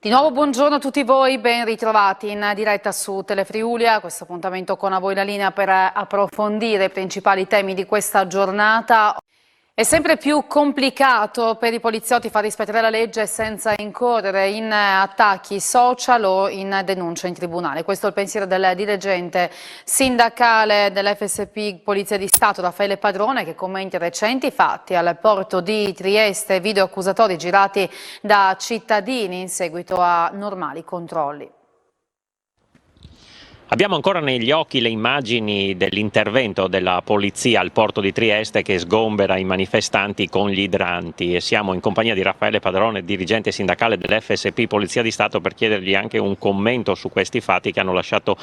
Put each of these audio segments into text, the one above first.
Di nuovo buongiorno a tutti voi, ben ritrovati in diretta su Telefriulia, questo appuntamento con A Voi la Linea per approfondire i principali temi di questa giornata. È sempre più complicato per i poliziotti far rispettare la legge senza incorrere in attacchi social o in denunce in tribunale. Questo è il pensiero del dirigente sindacale dell'FSP Polizia di Stato, Raffaele Padrone, che commenta i recenti fatti al porto di Trieste, video accusatori girati da cittadini in seguito a normali controlli. Abbiamo ancora negli occhi le immagini dell'intervento della polizia al porto di Trieste che sgombera i manifestanti con gli idranti, e siamo in compagnia di Raffaele Padrone, dirigente sindacale dell'FSP Polizia di Stato, per chiedergli anche un commento su questi fatti che hanno lasciato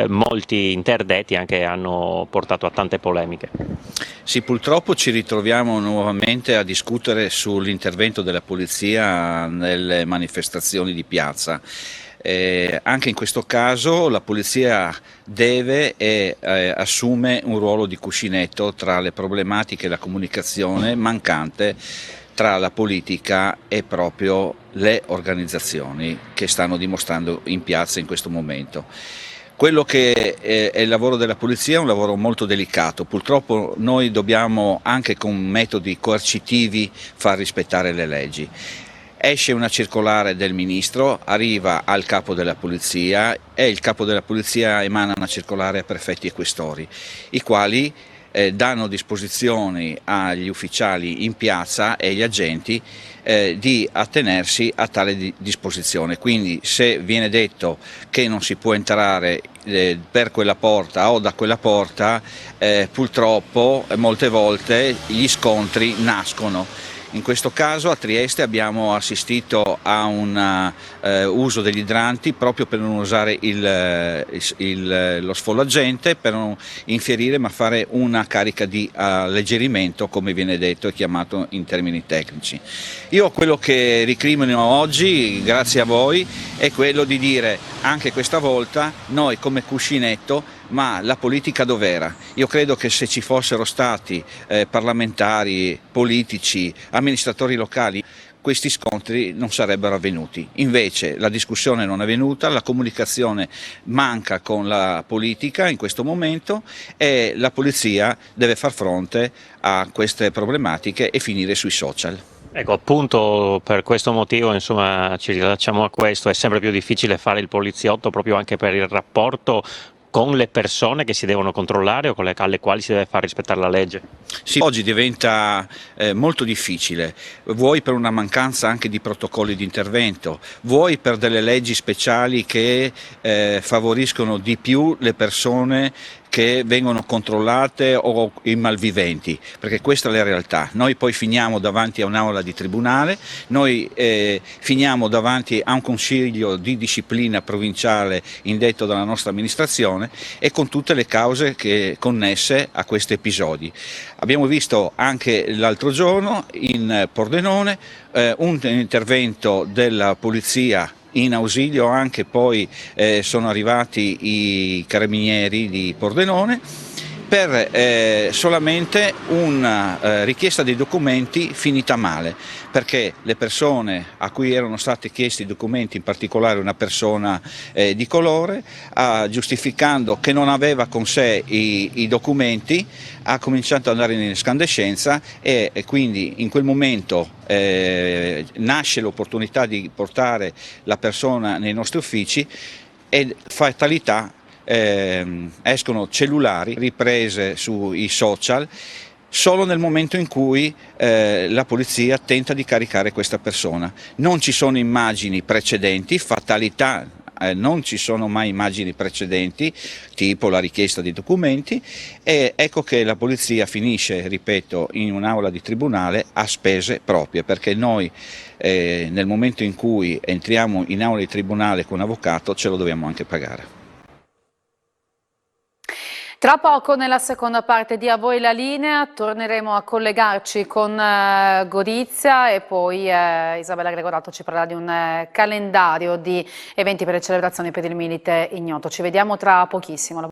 molti interdetti e anche hanno portato a tante polemiche. Sì, purtroppo ci ritroviamo nuovamente a discutere sull'intervento della polizia nelle manifestazioni di piazza. Anche in questo caso la polizia deve e assume un ruolo di cuscinetto tra le problematiche e la comunicazione mancante tra la politica e proprio le organizzazioni che stanno dimostrando in piazza in questo momento. Quello che è il lavoro della polizia è un lavoro molto delicato, purtroppo noi dobbiamo anche con metodi coercitivi far rispettare le leggi. Esce una circolare del ministro, arriva al capo della polizia e il capo della polizia emana una circolare a prefetti e questori, i quali danno disposizioni agli ufficiali in piazza e agli agenti di attenersi a tale disposizione. Quindi se viene detto che non si può entrare per quella porta o da quella porta, purtroppo molte volte gli scontri nascono. In questo caso a Trieste abbiamo assistito a un uso degli idranti proprio per non usare lo sfollagente, per non infierire, ma fare una carica di alleggerimento, come viene detto e chiamato in termini tecnici. Io quello che ricrimino oggi, grazie a voi, è quello di dire anche questa volta noi come cuscinetto, ma la politica dov'era? Io credo che se ci fossero stati parlamentari, politici, amministratori locali, questi scontri non sarebbero avvenuti. Invece la discussione non è avvenuta, la comunicazione manca con la politica in questo momento e la polizia deve far fronte a queste problematiche e finire sui social. Ecco, appunto per questo motivo, insomma, ci rilacciamo a questo, è sempre più difficile fare il poliziotto proprio anche per il rapporto con le persone che si devono controllare o alle quali si deve far rispettare la legge. Sì, oggi diventa molto difficile, vuoi per una mancanza anche di protocolli di intervento, vuoi per delle leggi speciali che favoriscono di più le persone che vengono controllate o i malviventi, perché questa è la realtà. Noi poi finiamo davanti a un'aula di tribunale, noi finiamo davanti a un consiglio di disciplina provinciale indetto dalla nostra amministrazione e con tutte le cause connesse a questi episodi. Abbiamo visto anche l'altro giorno in Pordenone un intervento della polizia in ausilio, anche poi sono arrivati i carabinieri di Pordenone per solamente una richiesta dei documenti finita male, perché le persone a cui erano stati chiesti i documenti, in particolare una persona di colore, giustificando che non aveva con sé i documenti, ha cominciato ad andare in escandescenza e quindi in quel momento nasce l'opportunità di portare la persona nei nostri uffici e fatalità. Escono cellulari, riprese sui social, solo nel momento in cui la polizia tenta di caricare questa persona. Non ci sono immagini precedenti, fatalità, non ci sono mai immagini precedenti, tipo la richiesta di documenti, e ecco che la polizia finisce, ripeto, in un'aula di tribunale a spese proprie, perché noi nel momento in cui entriamo in aula di tribunale con un avvocato ce lo dobbiamo anche pagare. Tra poco, nella seconda parte di A Voi la Linea, torneremo a collegarci con Gorizia e poi Isabella Gregorato ci parlerà di un calendario di eventi per le celebrazioni per il Milite Ignoto. Ci vediamo tra pochissimo.